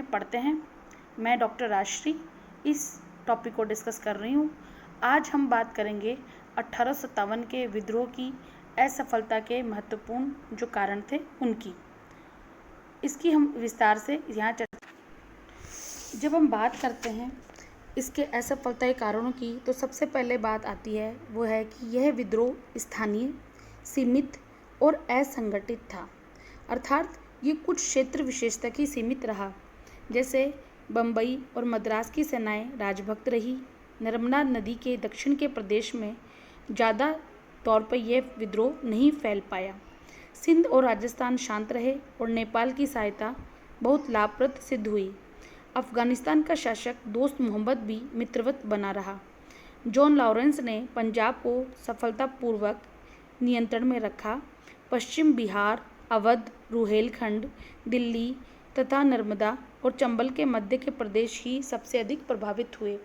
पढ़ते हैं। मैं डॉक्टर राजश्री इस टॉपिक को डिस्कस कर रही हूँ। आज हम बात करेंगे 1857 के विद्रोह की असफलता के महत्वपूर्ण जो कारण थे उनकी। इसकी हम विस्तार से यहाँ चर्चा। जब हम बात करते हैं इसके असफलता के कारणों की, तो सबसे पहले बात आती है वो है कि यह विद्रोह स्थानीय, सीमित और असंगठित था। अर्थात ये कुछ क्षेत्र विशेष तक ही सीमित रहा। जैसे बम्बई और मद्रास की सेनाएं राजभक्त रही। नर्मदा नदी के दक्षिण के प्रदेश में ज़्यादा तौर पर यह विद्रोह नहीं फैल पाया। सिंध और राजस्थान शांत रहे और नेपाल की सहायता बहुत लाभप्रद सिद्ध हुई। अफगानिस्तान का शासक दोस्त मोहम्मद भी मित्रवत बना रहा। जॉन लॉरेंस ने पंजाब को सफलतापूर्वक नियंत्रण में रखा। पश्चिम बिहार, अवध, रुहेलखंड, दिल्ली तथा नर्मदा और चंबल के मध्य के प्रदेश ही सबसे अधिक प्रभावित हुए।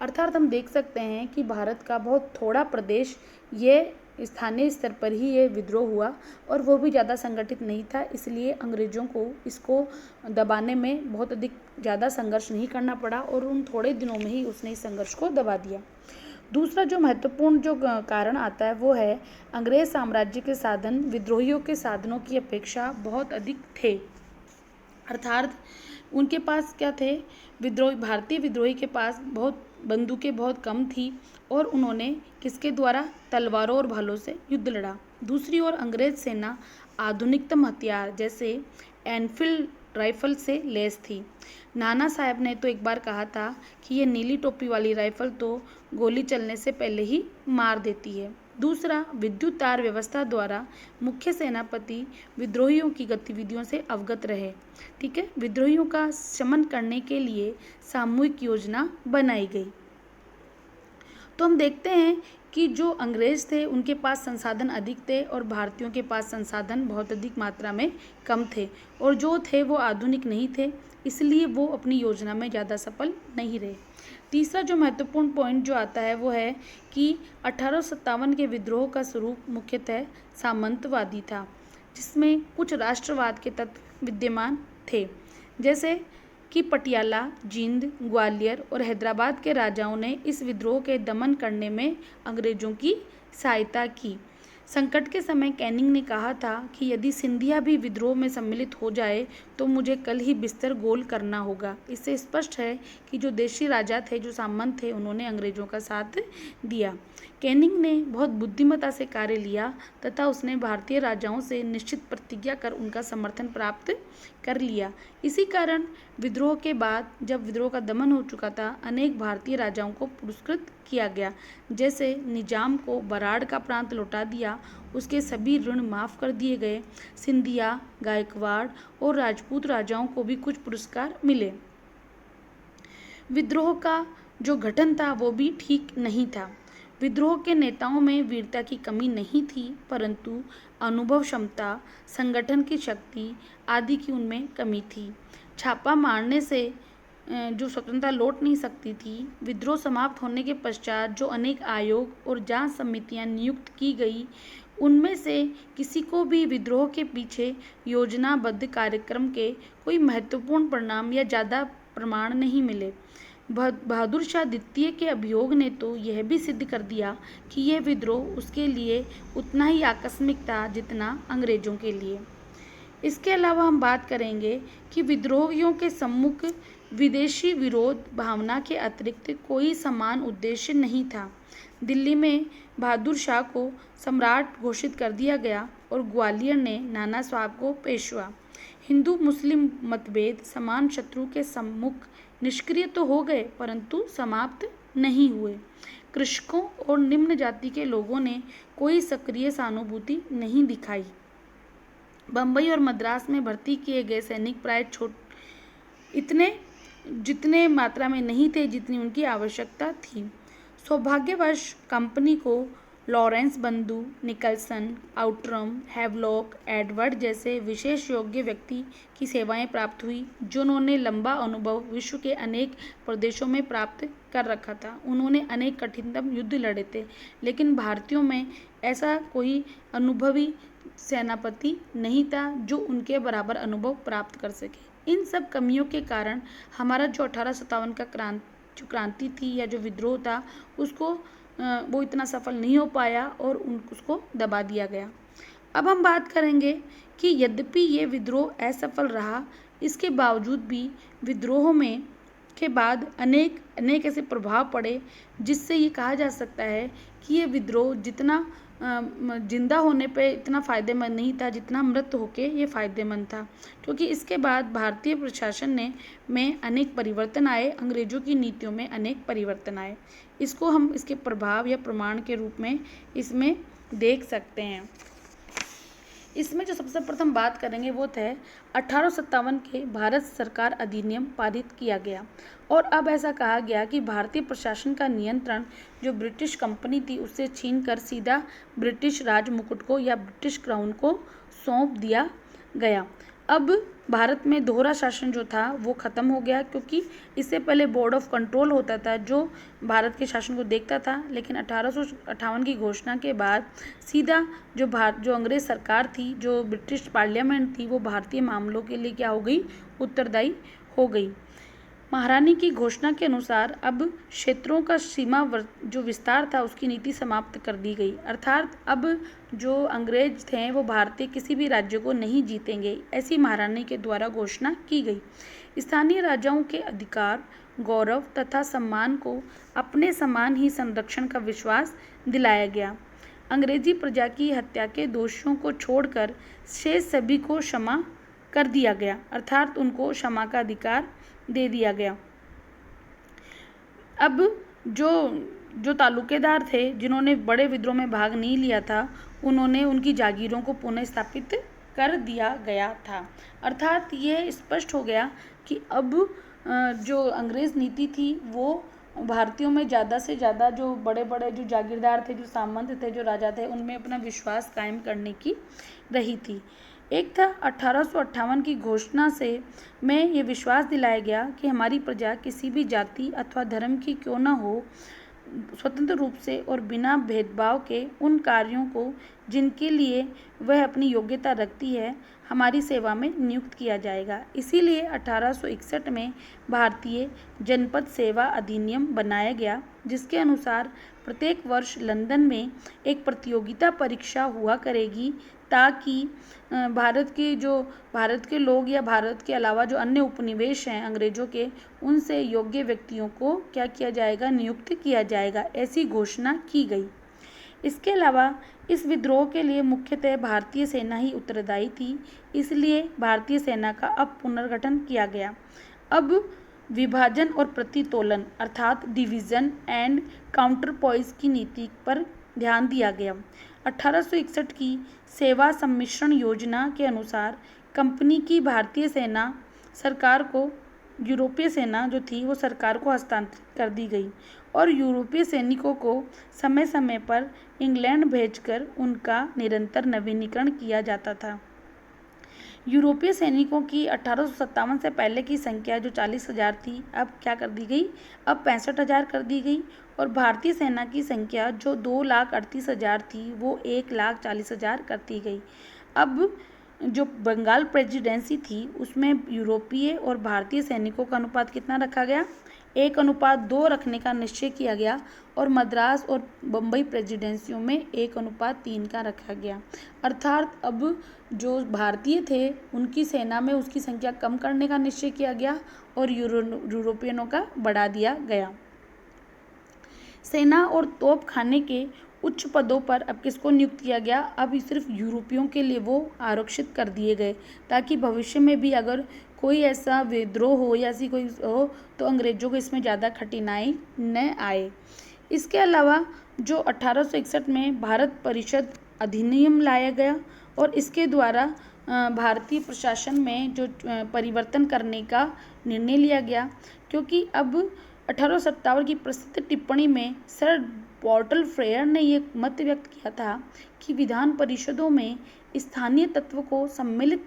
अर्थात हम देख सकते हैं कि भारत का बहुत थोड़ा प्रदेश ये स्थानीय स्तर पर ही ये विद्रोह हुआ और वो भी ज़्यादा संगठित नहीं था। इसलिए अंग्रेज़ों को इसको दबाने में बहुत अधिक ज़्यादा संघर्ष नहीं करना पड़ा और उन थोड़े दिनों में ही उसने इस संघर्ष को दबा दिया। दूसरा जो महत्वपूर्ण जो कारण आता है वो है अंग्रेज साम्राज्य के साधन विद्रोहियों के साधनों की अपेक्षा बहुत अधिक थे। अर्थात उनके पास क्या थे, भारतीय विद्रोही के पास बहुत बंदूकें बहुत कम थी और उन्होंने किसके द्वारा, तलवारों और भालों से युद्ध लड़ा। दूसरी ओर अंग्रेज सेना आधुनिकतम हथियार जैसे एनफील्ड राइफल से लैस थी। नाना साहब ने तो एक बार कहा था कि ये नीली टोपी वाली राइफल तो गोली चलने से पहले ही मार देती है। दूसरा, विद्युत तार व्यवस्था द्वारा मुख्य सेनापति विद्रोहियों की गतिविधियों से अवगत रहे। ठीक है, विद्रोहियों का शमन करने के लिए सामूहिक योजना बनाई गई। तो हम देखते हैं कि जो अंग्रेज थे उनके पास संसाधन अधिक थे और भारतीयों के पास संसाधन बहुत अधिक मात्रा में कम थे और जो थे वो आधुनिक नहीं थे, इसलिए वो अपनी योजना में ज़्यादा सफल नहीं रहे। तीसरा जो महत्वपूर्ण पॉइंट जो आता है वो है कि 1857 के विद्रोह का स्वरूप मुख्यतः सामंतवादी था, जिसमें कुछ राष्ट्रवाद के तत्व विद्यमान थे। जैसे कि पटियाला, जींद, ग्वालियर और हैदराबाद के राजाओं ने इस विद्रोह के दमन करने में अंग्रेजों की सहायता की। संकट के समय कैनिंग ने कहा था कि यदि सिंधिया भी विद्रोह में सम्मिलित हो जाए तो मुझे कल ही बिस्तर गोल करना होगा। इससे स्पष्ट है कि जो देशी राजा थे, जो सामंत थे, उन्होंने अंग्रेजों का साथ दिया। कैनिंग ने बहुत बुद्धिमत्ता से कार्य लिया तथा उसने भारतीय राजाओं से निश्चित प्रतिज्ञा कर उनका समर्थन प्राप्त कर लिया। इसी कारण विद्रोह के बाद जब विद्रोह का दमन हो चुका था, अनेक भारतीय राजाओं को पुरस्कृत किया गया। जैसे निजाम को बराड़ का प्रांत लौटा दिया, उसके सभी ऋण माफ़ कर दिए गए। सिंधिया, गायकवाड़ और राजपूत राजाओं को भी कुछ पुरस्कार मिले। विद्रोह का जो गठन था वो भी ठीक नहीं था। विद्रोह के नेताओं में वीरता की कमी नहीं थी, परंतु अनुभव क्षमता, संगठन की शक्ति आदि की उनमें कमी थी। छापा मारने से जो स्वतंत्रता लौट नहीं सकती थी। विद्रोह समाप्त होने के पश्चात जो अनेक आयोग और जांच समितियां नियुक्त की गई, उनमें से किसी को भी विद्रोह के पीछे योजनाबद्ध कार्यक्रम के कोई महत्वपूर्ण परिणाम या ज़्यादा प्रमाण नहीं मिले। बहादुर शाह द्वितीय के अभियोग ने तो यह भी सिद्ध कर दिया कि यह विद्रोह उसके लिए उतना ही आकस्मिक था जितना अंग्रेजों के लिए। इसके अलावा हम बात करेंगे कि विद्रोहियों के सम्मुख विदेशी विरोध भावना के अतिरिक्त कोई समान उद्देश्य नहीं था। दिल्ली में बहादुर शाह को सम्राट घोषित कर दिया गया और ग्वालियर ने नाना साहब को पेशवा। हिंदू मुस्लिम मतभेद समान शत्रु के सम्मुख निष्क्रिय तो हो गए, परंतु समाप्त नहीं हुए। कृषकों और निम्न जाति के लोगों ने कोई सक्रिय सहानुभूति नहीं दिखाई। बम्बई और मद्रास में भर्ती किए गए सैनिक प्राय जितने मात्रा में नहीं थे जितनी उनकी आवश्यकता थी। सौभाग्यवश कंपनी को लॉरेंस बंधु, निकलसन, आउटरम, हैवलॉक, एडवर्ड जैसे विशेष योग्य व्यक्ति की सेवाएं प्राप्त हुई, जिन्होंने लंबा अनुभव विश्व के अनेक प्रदेशों में प्राप्त कर रखा था। उन्होंने अनेक कठिनतम युद्ध लड़े थे, लेकिन भारतीयों में ऐसा कोई अनुभवी सेनापति नहीं था जो उनके बराबर अनुभव प्राप्त कर सके। इन सब कमियों के कारण हमारा जो 1857 का क्रांति थी या जो विद्रोह था उसको वो इतना सफल नहीं हो पाया और उसको दबा दिया गया। अब हम बात करेंगे कि यद्यपि ये विद्रोह असफल रहा, इसके बावजूद भी विद्रोह में के बाद अनेक अनेक ऐसे प्रभाव पड़े जिससे ये कहा जा सकता है कि ये विद्रोह जितना जिंदा होने पे इतना फ़ायदेमंद नहीं था जितना मृत होके ये फ़ायदेमंद था, क्योंकि इसके बाद भारतीय प्रशासन में अनेक परिवर्तन आए, अंग्रेज़ों की नीतियों में अनेक परिवर्तन आए। इसको हम इसके प्रभाव या प्रमाण के रूप में इसमें देख सकते हैं। इसमें जो सबसे प्रथम बात करेंगे वो थे 1857 के भारत सरकार अधिनियम पारित किया गया और अब ऐसा कहा गया कि भारतीय प्रशासन का नियंत्रण जो ब्रिटिश कंपनी थी उससे छीनकर सीधा ब्रिटिश राज मुकुट को या ब्रिटिश क्राउन को सौंप दिया गया। अब भारत में दोहरा शासन जो था वो ख़त्म हो गया, क्योंकि इससे पहले बोर्ड ऑफ कंट्रोल होता था जो भारत के शासन को देखता था, लेकिन 1858 की घोषणा के बाद सीधा जो अंग्रेज़ सरकार थी, जो ब्रिटिश पार्लियामेंट थी, वो भारतीय मामलों के लिए क्या हो गई, उत्तरदायी हो गई। महारानी की घोषणा के अनुसार अब क्षेत्रों का सीमा जो विस्तार था उसकी नीति समाप्त कर दी गई, अर्थात अब जो अंग्रेज थे वो भारतीय किसी भी राज्य को नहीं जीतेंगे, ऐसी महारानी के द्वारा घोषणा की गई। स्थानीय राजाओं के अधिकार, गौरव तथा सम्मान को अपने समान ही संरक्षण का विश्वास दिलाया गया। अंग्रेजी प्रजा की हत्या के दोषियों को छोड़कर शेष सभी को क्षमा कर दिया गया, अर्थात उनको क्षमा का अधिकार दे दिया गया। अब जो तालुकेदार थे जिन्होंने बड़े विद्रोह में भाग नहीं लिया था, उन्होंने उनकी जागीरों को पुनः स्थापित कर दिया गया था। अर्थात ये स्पष्ट हो गया कि अब जो अंग्रेज नीति थी वो भारतीयों में ज़्यादा से ज़्यादा जो बड़े बड़े जो जागीरदार थे, जो सामंत थे, जो राजा थे, उनमें अपना विश्वास कायम करने की रही थी। एक था 1858 की घोषणा से में ये विश्वास दिलाया गया कि हमारी प्रजा किसी भी जाति अथवा धर्म की क्यों न हो, स्वतंत्र रूप से और बिना भेदभाव के उन कार्यों को जिनके लिए वह अपनी योग्यता रखती है हमारी सेवा में नियुक्त किया जाएगा। इसीलिए 1861 में भारतीय जनपद सेवा अधिनियम बनाया गया, जिसके अनुसार प्रत्येक वर्ष लंदन में एक प्रतियोगिता परीक्षा हुआ करेगी ताकि भारत के लोग या भारत के अलावा जो अन्य उपनिवेश हैं अंग्रेजों के, उनसे योग्य व्यक्तियों को क्या किया जाएगा, नियुक्त किया जाएगा, ऐसी घोषणा की गई। इसके अलावा इस विद्रोह के लिए मुख्यतः भारतीय सेना ही उत्तरदायी थी, इसलिए भारतीय सेना का अब पुनर्गठन किया गया। अब विभाजन और प्रतितोलन अर्थात डिवीज़न एंड काउंटरपॉइज की नीति पर ध्यान दिया गया। 1861 की सेवा सम्मिश्रण योजना के अनुसार कंपनी की भारतीय सेना सरकार को यूरोपीय सेना जो थी वो सरकार को हस्तांतरित कर दी गई और यूरोपीय सैनिकों को समय समय पर इंग्लैंड भेजकर उनका निरंतर नवीनीकरण किया जाता था। यूरोपीय सैनिकों की 1857 से पहले की संख्या जो 40,000 थी अब क्या कर दी गई, अब 65,000 कर दी गई और भारतीय सेना की संख्या जो 2,38,000 थी वो 1,40,000 कर दी गई। अब जो बंगाल प्रेसिडेंसी थी उसमें यूरोपीय और भारतीय सैनिकों का अनुपात कितना रखा गया, 1:2 रखने का निश्चय किया गया और मद्रास और बम्बई प्रेसिडेंसियों में 1:3 का रखा गया। अर्थात अब जो भारतीय थे उनकी सेना में उसकी संख्या कम करने का निश्चय किया गया और यूरोपियनों का बढ़ा दिया गया। सेना और तोप खाने के उच्च पदों पर अब किसको नियुक्त किया गया, अब सिर्फ यूरोपियों के लिए वो आरक्षित कर दिए गए ताकि भविष्य में भी अगर कोई ऐसा विद्रोह हो या ऐसी कोई हो तो अंग्रेजों को इसमें ज़्यादा कठिनाई न आए। इसके अलावा जो 1861 में भारत परिषद अधिनियम लाया गया और इसके द्वारा भारतीय प्रशासन में जो परिवर्तन करने का निर्णय लिया गया, क्योंकि अब 1857 की प्रसिद्ध टिप्पणी में सर बॉटल फ्रेयर ने ये मत व्यक्त किया था कि विधान परिषदों में स्थानीय तत्व को सम्मिलित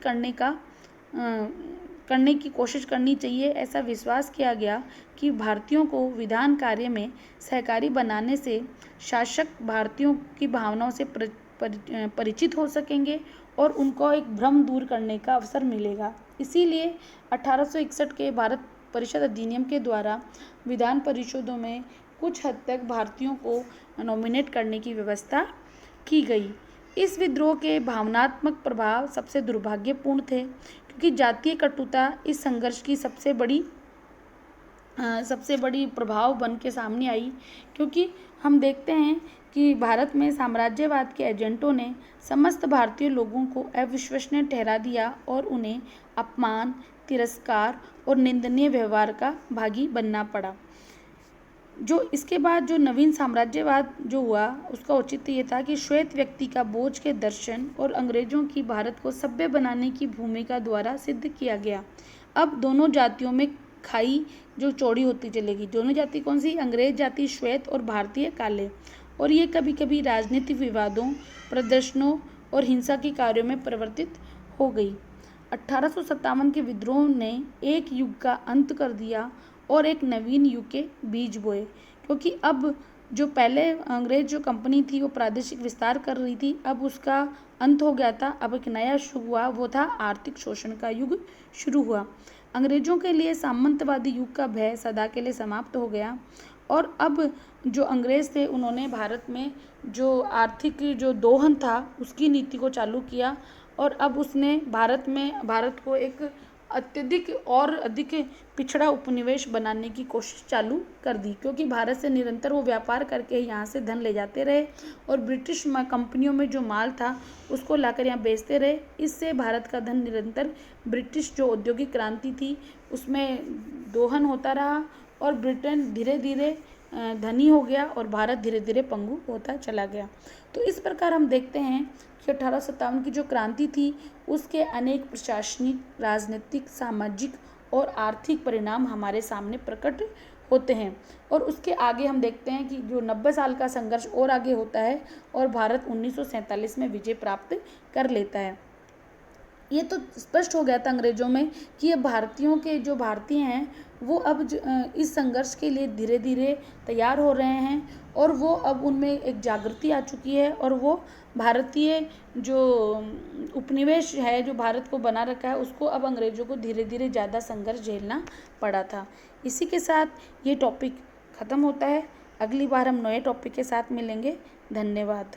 करने की कोशिश करनी चाहिए। ऐसा विश्वास किया गया कि भारतीयों को विधान कार्य में सहकारी बनाने से शासक भारतीयों की भावनाओं से परिचित हो सकेंगे और उनको एक भ्रम दूर करने का अवसर मिलेगा। इसीलिए 1861 के भारत परिषद अधिनियम के द्वारा विधान परिषदों में कुछ हद तक भारतीयों को नॉमिनेट करने की व्यवस्था की गई। इस विद्रोह के भावनात्मक प्रभाव सबसे दुर्भाग्यपूर्ण थे, क्योंकि जातीय कटुता इस संघर्ष की सबसे बड़ी प्रभाव बन के सामने आई। क्योंकि हम देखते हैं कि भारत में साम्राज्यवाद के एजेंटों ने समस्त भारतीय लोगों को अविश्वसनीय ठहरा दिया और उन्हें अपमान, तिरस्कार और निंदनीय व्यवहार का भागी बनना पड़ा। जो इसके बाद जो नवीन साम्राज्यवाद जो हुआ, उसका औचित्य ये था कि श्वेत व्यक्ति का बोझ के दर्शन और अंग्रेजों की भारत को सभ्य बनाने की भूमिका द्वारा सिद्ध किया गया। अब दोनों जातियों में खाई जो चौड़ी होती चलेगी। दोनों जाति कौन सी? अंग्रेज जाति श्वेत और भारतीय काले। और ये कभी कभी राजनीतिक विवादों, प्रदर्शनों और हिंसा के कार्यों में परिवर्तित हो गई। 1857 के विद्रोह ने एक युग का अंत कर दिया और एक नवीन युग के बीज बोए। क्योंकि अब जो पहले अंग्रेज जो कंपनी थी वो प्रादेशिक विस्तार कर रही थी, अब उसका अंत हो गया था। अब एक नया युग हुआ, वो था आर्थिक शोषण का युग शुरू हुआ। अंग्रेजों के लिए सामंतवादी युग का भय सदा के लिए समाप्त हो गया और अब जो अंग्रेज थे उन्होंने भारत में जो आर्थिक जो दोहन था उसकी नीति को चालू किया और अब उसने भारत को एक अत्यधिक और अधिक पिछड़ा उपनिवेश बनाने की कोशिश चालू कर दी। क्योंकि भारत से निरंतर वो व्यापार करके यहाँ से धन ले जाते रहे और ब्रिटिश कंपनियों में जो माल था उसको लाकर यहाँ बेचते रहे। इससे भारत का धन निरंतर ब्रिटिश जो औद्योगिक क्रांति थी उसमें दोहन होता रहा और ब्रिटेन धीरे धीरे धनी हो गया और भारत धीरे धीरे पंगु होता चला गया। तो इस प्रकार हम देखते हैं कि 1857 की जो क्रांति थी उसके अनेक प्रशासनिक, राजनीतिक, सामाजिक और आर्थिक परिणाम हमारे सामने प्रकट होते हैं। और उसके आगे हम देखते हैं कि जो 90 साल का संघर्ष और आगे होता है और भारत 1947 में विजय प्राप्त कर लेता है। ये तो स्पष्ट हो गया था अंग्रेजों में कि ये भारतीय हैं वो अब इस संघर्ष के लिए धीरे धीरे तैयार हो रहे हैं और वो अब उनमें एक जागृति आ चुकी है और वो भारतीय जो उपनिवेश है जो भारत को बना रखा है उसको अब अंग्रेजों को धीरे धीरे ज़्यादा संघर्ष झेलना पड़ा था। इसी के साथ ये टॉपिक ख़त्म होता है। अगली बार हम नए टॉपिक के साथ मिलेंगे। धन्यवाद।